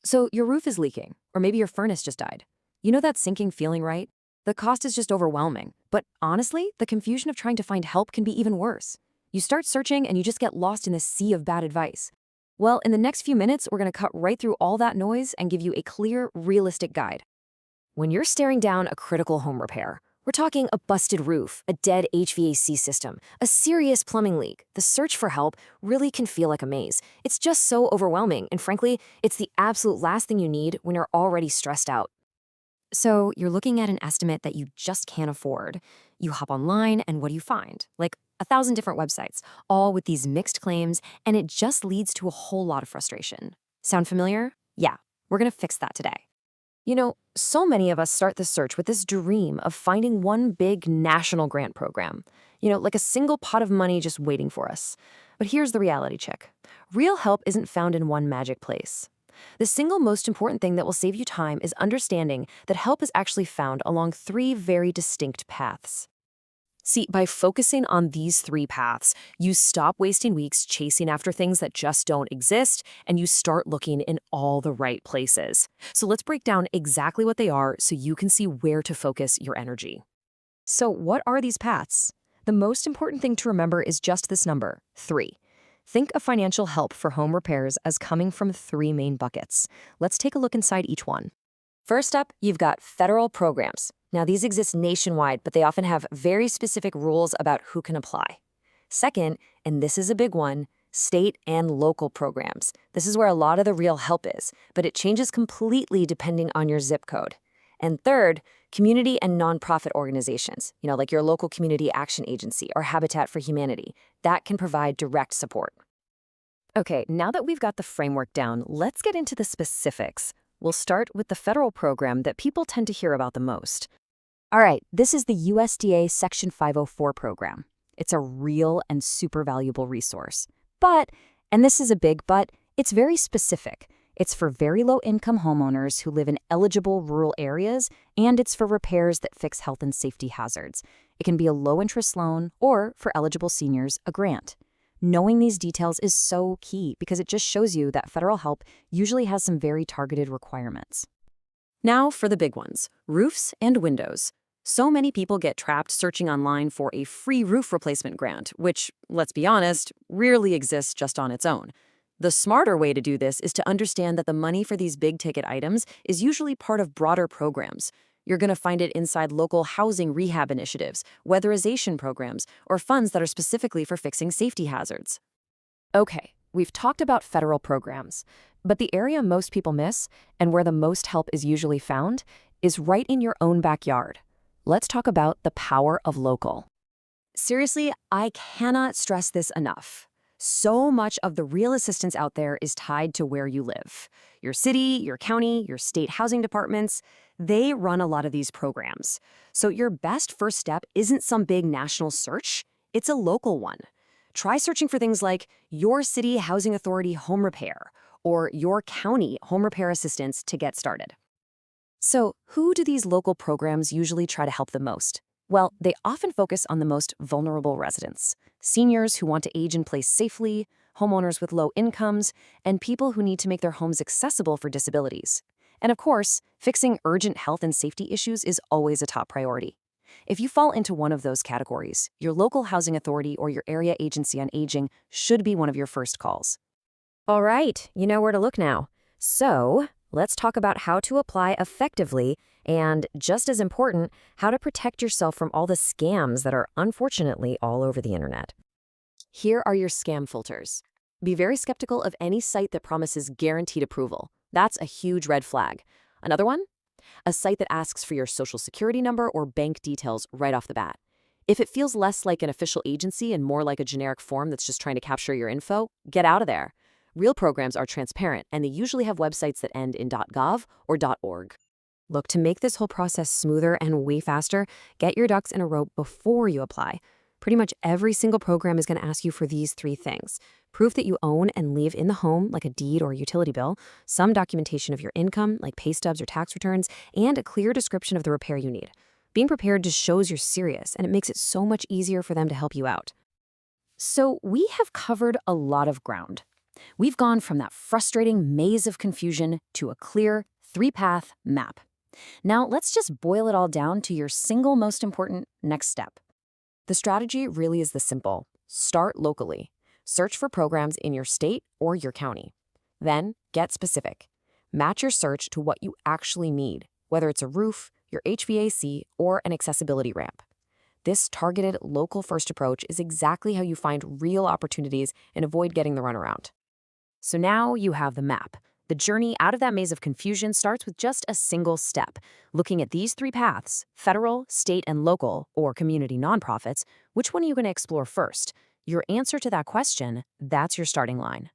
So your roof is leaking, or maybe your furnace just died. You know that sinking feeling, right? The cost is just overwhelming. But honestly, the confusion of trying to find help can be even worse. You start searching and you just get lost in this sea of bad advice. Well, in the next few minutes, we're going to cut right through all that noise and give you a clear, realistic guide. When you're staring down a critical home repair, we're talking a busted roof, a dead HVAC system, a serious plumbing leak. The search for help really can feel like a maze. It's just so overwhelming, and frankly, it's the absolute last thing you need when you're already stressed out. So you're looking at an estimate that you just can't afford. You hop online, and what do you find? Like 1,000 different websites, all with these mixed claims, and it just leads to a whole lot of frustration. Sound familiar? Yeah, we're gonna fix that today. So many of us start the search with this dream of finding one big national grant program, like a single pot of money just waiting for us. But here's the reality check. Real help isn't found in one magic place. The single most important thing that will save you time is understanding that help is actually found along three very distinct paths. See, by focusing on these three paths, you stop wasting weeks chasing after things that just don't exist, and you start looking in all the right places. So let's break down exactly what they are so you can see where to focus your energy. So what are these paths? The most important thing to remember is just this number, 3. Think of financial help for home repairs as coming from 3 main buckets. Let's take a look inside each one. First up, you've got federal programs. Now, these exist nationwide, but they often have very specific rules about who can apply. Second, and this is a big one, state and local programs. This is where a lot of the real help is, but it changes completely depending on your zip code. And third, community and nonprofit organizations, like your local community action agency or Habitat for Humanity, that can provide direct support. Okay, now that we've got the framework down, let's get into the specifics. We'll start with the federal program that people tend to hear about the most. All right, this is the USDA Section 504 program. It's a real and super valuable resource. But, and this is a big but, it's very specific. It's for very low-income homeowners who live in eligible rural areas, and it's for repairs that fix health and safety hazards. It can be a low-interest loan, or, for eligible seniors, a grant. Knowing these details is so key because it just shows you that federal help usually has some very targeted requirements. Now for the big ones, roofs and windows. So many people get trapped searching online for a free roof replacement grant, which, let's be honest, rarely exists just on its own. The smarter way to do this is to understand that the money for these big-ticket items is usually part of broader programs. You're going to find it inside local housing rehab initiatives, weatherization programs, or funds that are specifically for fixing safety hazards. Okay, we've talked about federal programs, but the area most people miss, and where the most help is usually found, is right in your own backyard. Let's talk about the power of local. Seriously, I cannot stress this enough. So much of the real assistance out there is tied to where you live. Your city, your county, your state housing departments, they run a lot of these programs. So your best first step isn't some big national search, it's a local one. Try searching for things like your city housing authority home repair or your county home repair assistance to get started. So who do these local programs usually try to help the most? Well, they often focus on the most vulnerable residents, seniors who want to age in place safely, homeowners with low incomes, and people who need to make their homes accessible for disabilities. And of course, fixing urgent health and safety issues is always a top priority. If you fall into one of those categories, your local housing authority or your area agency on aging should be one of your first calls. All right, you know where to look now. So let's talk about how to apply effectively and, just as important, how to protect yourself from all the scams that are unfortunately all over the internet. Here are your scam filters. Be very skeptical of any site that promises guaranteed approval. That's a huge red flag. Another one? A site that asks for your social security number or bank details right off the bat. If it feels less like an official agency and more like a generic form that's just trying to capture your info, get out of there. Real programs are transparent, and they usually have websites that end in .gov or .org. Look, to make this whole process smoother and way faster, get your ducks in a row before you apply. Pretty much every single program is going to ask you for these 3 things: proof that you own and live in the home, like a deed or utility bill, some documentation of your income, like pay stubs or tax returns, and a clear description of the repair you need. Being prepared just shows you're serious, and it makes it so much easier for them to help you out. So we have covered a lot of ground. We've gone from that frustrating maze of confusion to a clear, three-path map. Now, let's just boil it all down to your single most important next step. The strategy really is this simple. Start locally. Search for programs in your state or your county. Then, get specific. Match your search to what you actually need, whether it's a roof, your HVAC, or an accessibility ramp. This targeted, local-first approach is exactly how you find real opportunities and avoid getting the runaround. So now you have the map. The journey out of that maze of confusion starts with just a single step. Looking at these three paths, federal, state, and local, or community nonprofits, which one are you going to explore first? Your answer to that question, that's your starting line.